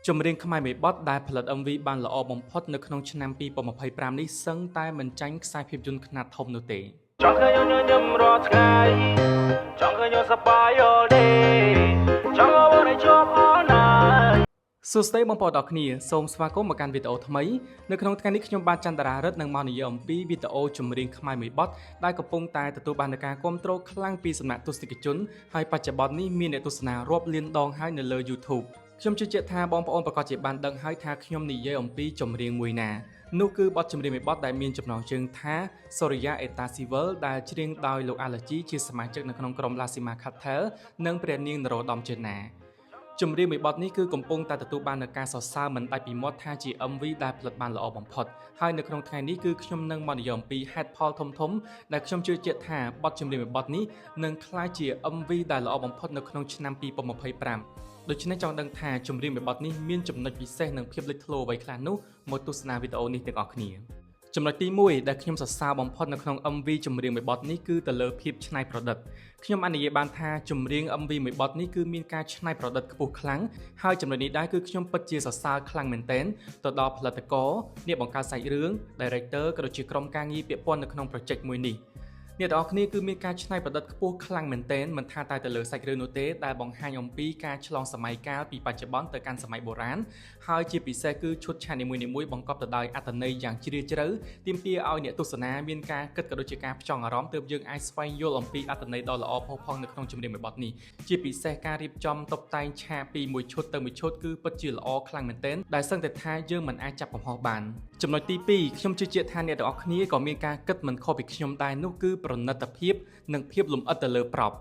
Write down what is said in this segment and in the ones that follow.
ចម្រៀងខ្មែរមួយបទដែលផលិត MV បានល្អបំផុតនៅក្នុងឆ្នាំ2025នេះសឹងតែមិនចាញ់ខ្សែភាពយន្តខ្នាតធំនោះទេចង់ឃើញញញឹមរាល់ថ្ងៃចង់ឃើញសប្បាយ all day ចង់ឲ្យបានជាប់ all night សួស្តីបងប្អូនទាំងគ្នាសូមស្វាគមន៍មកកាន់វីដេអូថ្មីនៅក្នុងថ្ងៃនេះខ្ញុំបាទចន្ទរារិទ្ធនឹងមកនិយាយអំពីវីដេអូចម្រៀងខ្មែរមួយបទដែលកំពុងតែទទួលបានការគាំទ្រខ្លាំងពីសំណាក់ទស្សនិកជនហើយបច្ចុប្បន្ននេះមានអ្នកទស្សនារាប់លានដងហើយនៅលើ YouTube ខ្ញុំជឿជាក់ថាបងប្អូនប្រកាសជាបានដឹងហើយថាខ្ញុំនិយាយអំពីចម្រៀងមួយណានោះគឺបទចម្រៀងមួយបទដែលមានចំណងជើងថា Soraya Eta Sivel ដែលច្រៀងដោយលោក Allergy ជាសមាជិកនៅក្នុងក្រុម Lasima Cartel និងព្រះនាងនរោត្តម ចេនណាចម្រៀងមួយបទនេះគឺកំពុងតែទទួលបាននូវការសរសើរមិនដាច់ពីមាត់ថាជា MV ដែលផលិតបានល្អបំផុតហើយនៅក្នុងថ្ងៃនេះគឺខ្ញុំនឹងមកនិយាយអំពីហេតុផលធំៗដែលខ្ញុំជឿជាក់ថាបទចម្រៀងមួយបទនេះនឹងក្លាយជា MV ដែលល្អបំផុតនៅក្នុងឆ្នាំ2025ដូច្នេះចង់ដឹងថាចម្រៀងមួយបទនេះមានចំណុចពិសេសនិងភាពលេចធ្លោអ្វីខ្លះនោះមកទស្សនាវីដេអូនេះទាំងអស់គ្នាចំណុចទី1ដែលខ្ញុំសរសើរបំផុតនៅក្នុង MV ចម្រៀងមួយបទនេះគឺទៅលើភាពច្នៃប្រឌិតខ្ញុំអាចនិយាយបានថាចម្រៀង MV មួយបទនេះគឺមានការច្នៃប្រឌិតខ្ពស់ខ្លាំងហើយចំណុចនេះដែរគឺខ្ញុំពិតជាសរសើរខ្លាំងមែនទែនទៅដល់ផលិតករអ្នកបង្កើតសាច់រឿង Director ក៏ដូចជាក្រុមការងារពាក់ព័ន្ធនៅក្នុង project មួយនេះអ្នកទាំងអស់គ្នាគឺមានការច្នៃប្រឌិតខ្ពស់ខ្លាំងមែនទែនមិនថាតែទៅលើសាច់រឿងនោះទេដែលបង្ហាញអំពីការឆ្លងសម័យកាលពីបច្ចុប្បន្នទៅកាន់សម័យបុរាណហើយជាពិសេសគឺឈុតឆាកនីមួយៗបង្កប់ទៅដោយអត្ថន័យយ៉ាងជ្រាលជ្រៅទាមទារឲ្យអ្នកទស្សនាមានការគិតក៏ដូចជាការផ្ចង់អារម្មណ៍ទើបយើងអាចស្វែងយល់អំពីអត្ថន័យដ៏ល្អផុសផុលនៅក្នុងចម្រៀងមួយបទនេះជាពិសេសការរៀបចំតុបតែងឆាកពីមួយឈុតទៅមួយឈុតគឺពិតជាល្អខ្លាំងមែនទែនដែលសឹងតែថាយើងមិនអាចចាប់កំហុសបានចំណុចទី2ខ្ញុំជឿជាក់ថាអ្នកទាំងអស់គ្នាក៏មានការគិតមិនខុសពីខ្ញុំដែរនោះគឺប្រណិតភាពនិងភាពលម្អិតទៅលើប្រប់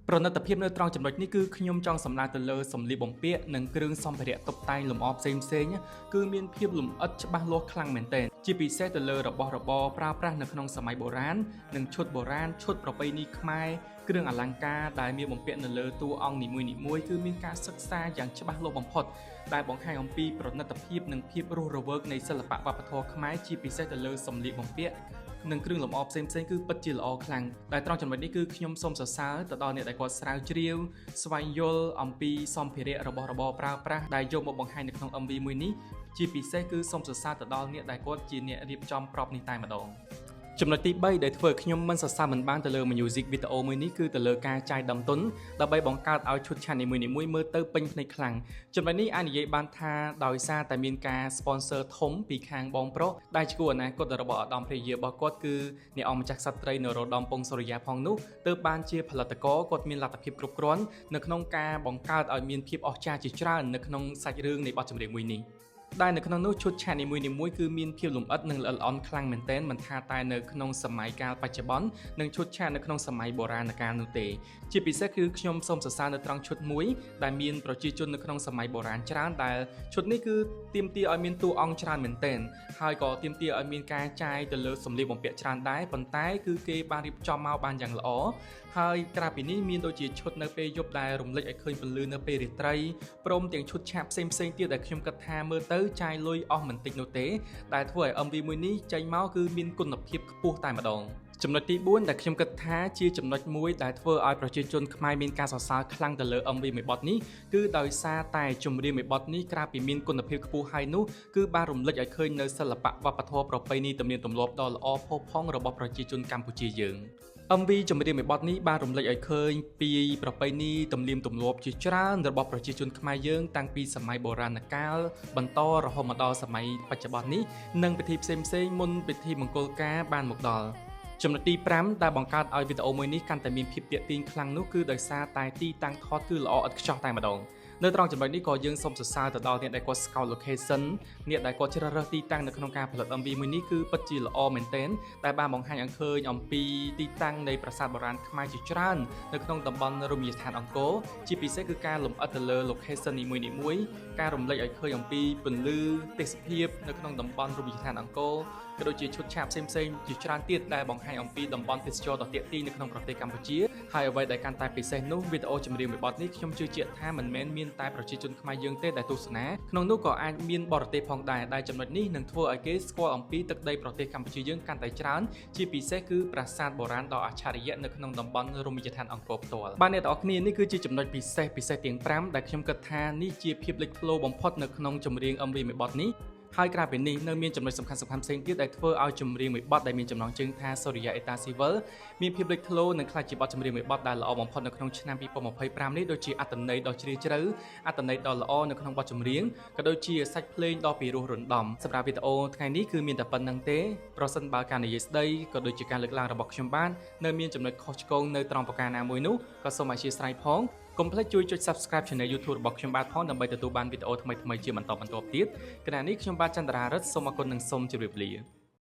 ប្រណិតភាពនៅត្រង់ចំណុចនេះគឺខ្ញុំចង់សម្ដៅទៅលើសម្លៀកបំពាក់និងគ្រឿងសម្ភារៈតុបតែងលម្អផ្សេងៗគឺមានភាពលម្អិតច្បាស់លាស់ខ្លាំងមែនទែនជាពិសេសទៅលើរបស់របរប្រើប្រាស់នៅក្នុងសម័យបុរាណនិងឈុតបុរាណឈុតប្រពៃណីខ្មែរគ្រឿងអលង្ការដែលមានបំពាក់នៅលើតួអង្គនីមួយៗគឺមានការសិក្សាយ៉ាងច្បាស់លាស់បំផុតដែលបង្ហាញអំពីប្រណិតភាពនិងភាពរស់រវើកនៃសិល្បៈវប្បធម៌ខ្មែរជាពិសេសទៅលើសម្លៀកបំពាក់និងគ្រឿងលម្អផ្សេងៗគឺពិតជាល្អខ្លាំងដែលត្រង់ចំណុចនេះគឺខ្ញុំសូមសរសើរទៅដល់អ្នកដែលគាត់ស្រាវជ្រាវស្វែងយល់អំពីសម្ភារៈរបស់របរប្រើប្រាស់ដែលយកមកបង្ហាញនៅក្នុង MV មួយនេះជាពិសេសគឺសូមសរសើរទៅដល់អ្នកដែលគាត់ជាអ្នករៀបចំប្រប់នេះតែម្ដងចំណុចទី3ដែលធ្វើឲ្យខ្ញុំមិនសរសើរមិនបានទៅលើ music video មួយនេះគឺទៅលើការចាយដើមទុនដើម្បីបង្កើតឲ្យឈុតឆាកនីមួយៗមើលទៅពេញភ្នែកខ្លាំងចំណុចនេះអាចនិយាយបានថាដោយសារតែមានការ sponsor ធំពីខាងបងប្រុសដែលជាគូអនាគតរបស់ឧត្តមភរិយារបស់គាត់គឺអ្នកអង្គម្ចាស់ក្សត្រីនរោត្តម ពងសូរិយាផងនោះទើបបានជាផលិតករគាត់មានលទ្ធភាពគ្រប់គ្រាន់នៅក្នុងការបង្កើតឲ្យមានភាពអស្ចារ្យជាច្រើននៅក្នុងសាច់រឿងនៃបទចម្រៀងមួយនេះដែលនៅក្នុងនោះឈុតឆាកនីមួយៗគឺមានភាពលម្អិតនិងល្អិតល្អន់ខ្លាំងមែនទែនមិនថាតែនៅក្នុងសម័យកាលបច្ចុប្បន្ននិងឈុតឆាកនៅក្នុងសម័យបុរាណកាលនោះទេជាពិសេសគឺខ្ញុំសូមសរសើរនៅត្រង់ឈុតមួយដែលមានប្រជាជននៅក្នុងសម័យបុរាណច្រើនដែលឈុតនេះគឺទាមទារឲ្យមានតួអង្គច្រើនមែនទែនហើយក៏ទាមទារឲ្យមានការចាយទៅលើសម្លៀកបំពាក់ច្រើនដែរប៉ុន្តែគឺគេបានរៀបចំមកបានយ៉ាងល្អហើយក្រៅពីនេះមានដូចជាឈុតនៅពេលយប់ដែលរំលេចឲ្យឃើញពន្លឺនៅពេលរាត្រីព្រមទាំងឈុតឆាកផ្សេងៗទៀតដែលខ្ញុំគិតថាមើលទៅចាយលុយអស់មិនតិចនោះទេដែលធ្វើឲ្យ MV មួយនេះចេញមកគឺមានគុណភាពខ្ពស់តែម្ដងចំណុចទី4ដែលខ្ញុំគិតថាជាចំណុចមួយដែលធ្វើឲ្យប្រជាជនខ្មែរមានការសរសើរខ្លាំងទៅលើ MV មួយបទនេះគឺដោយសារតែចម្រៀងមួយបទនេះក្រៅពីមានគុណភាពខ្ពស់ហើយនោះគឺបានរំលេចឲ្យឃើញនៅសិល្បៈវប្បធម៌ប្រពៃណីទំនៀមទម្លាប់ដ៏ល្អផូរផង់របស់ប្រជាជនកម្ពុជាយើងMV ចម្រៀងមួយបទនេះបានរំលេចឲ្យឃើញពីប្រពៃណីទំនៀមទម្លាប់ជាច្រើនរបស់ប្រជាជនខ្មែរយើងតាំងពីសម័យបុរាណកាលបន្តរហូតមកដល់សម័យបច្ចុប្បន្ននេះនិងពិធីផ្សេងៗមុនពិធីមង្គលការបានមកដល់ចំណុចទី5ដែលបង្កើតឲ្យវីដេអូមួយនេះកាន់តែមានភាពទាក់ទាញខ្លាំងនោះគឺដោយសារតែទីតាំងថតគឺល្អឥតខ្ចោះតែម្ដងនៅត្រង់ចំណុចនេះក៏យើងសូមសរសើរទៅដល់អ្នកដែលគាត់ scout location អ្នកដែលគាត់ជ្រើសរើសទីតាំងនៅក្នុងការផលិត MV មួយនេះគឺពិតជាល្អមែនទែនដែលបានបង្ហាញឲ្យឃើញអំពីទីតាំងនៃប្រាសាទបុរាណខ្មែរជាច្រើននៅក្នុងតំបន់រមណីយដ្ឋានអង្គរជាពិសេសគឺការលម្អិតទៅលើ location នីមួយៗការរំលេចឲ្យឃើញអំពីពន្លឺទេសភាពនៅក្នុងតំបន់រមណីយដ្ឋានអង្គរក៏ដូចជាឈុតឆាកផ្សេងៗជាច្រើនទៀតដែលបង្ហាញអំពីតំបន់ទេសចរណ៍ដ៏ទាក់ទាញនៅក្នុងប្រទេសកម្ពុជាហើយអ្វីដែលកាន់តែពិសេសនោះវីដេអូចម្រៀងមួយបទនេះខ្ញុំជឿជាក់ថាមិនមែនមាន តែប្រជាជនខ្មែរយើងទេដែលទស្សនាក្នុងនោះក៏អាចមានបរទេសផងដែរដែលចំណុចនេះនឹងធ្វើឲ្យគេស្គាល់អំពីទឹកដីប្រទេសកម្ពុជាយើងកាន់តែច្រើនជាពិសេសគឺប្រាសាទបុរាណដ៏អច្ឆរិយៈនៅក្នុងតំបន់រមណីយដ្ឋានអង្គរផ្ទាល់បាទអ្នកទាំងអស់គ្នានេះគឺជាចំណុចពិសេសទាំង5ដែលខ្ញុំគិតថានេះជាភាពលេចធ្លោបំផុតនៅក្នុងចម្រៀង MV មួយបទនេះហើយក្រៅពីនេះនៅមានចំណុចសំខាន់ៗផ្សេងទៀតដែលធ្វើឲ្យចម្រៀងមួយបទដែលមានចំណងជើងថា Soria Eta Silver មានភាពលេចធ្លោនិងក្លាយជាបទចម្រៀងមួយបទដែលល្អបំផុតនៅក្នុងឆ្នាំ2025នេះដូចជាអត្ថន័យដ៏ជ្រាលជ្រៅអត្ថន័យដ៏ល្អនៅក្នុងបទចម្រៀងក៏ដូចជាសាច់ភ្លេងដ៏ពីរោះរណ្ដំសម្រាប់វីដេអូថ្ងៃនេះគឺមានតែប៉ុណ្្នឹងទេប្រសិនបើការនិយាយស្ដីក៏ដូចជាការលើកឡើងរបស់ខ្ញុំបាននៅមានចំណុចខុសឆ្គងនៅត្រង់ប្រការណាមួយនោះក៏សូមអធិស្ឋានផងកុំភ្លេចជួយចុច Subscribe Channel YouTube របស់ខ្ញុំបាទផងដើម្បីទទួលបានវីដេអូថ្មីៗជាបន្តបន្ទាប់ទៀតគណៈនេះខ្ញុំបាទចន្ទរារិទ្ធសូមអរគុណនិងសូមជម្រាបលា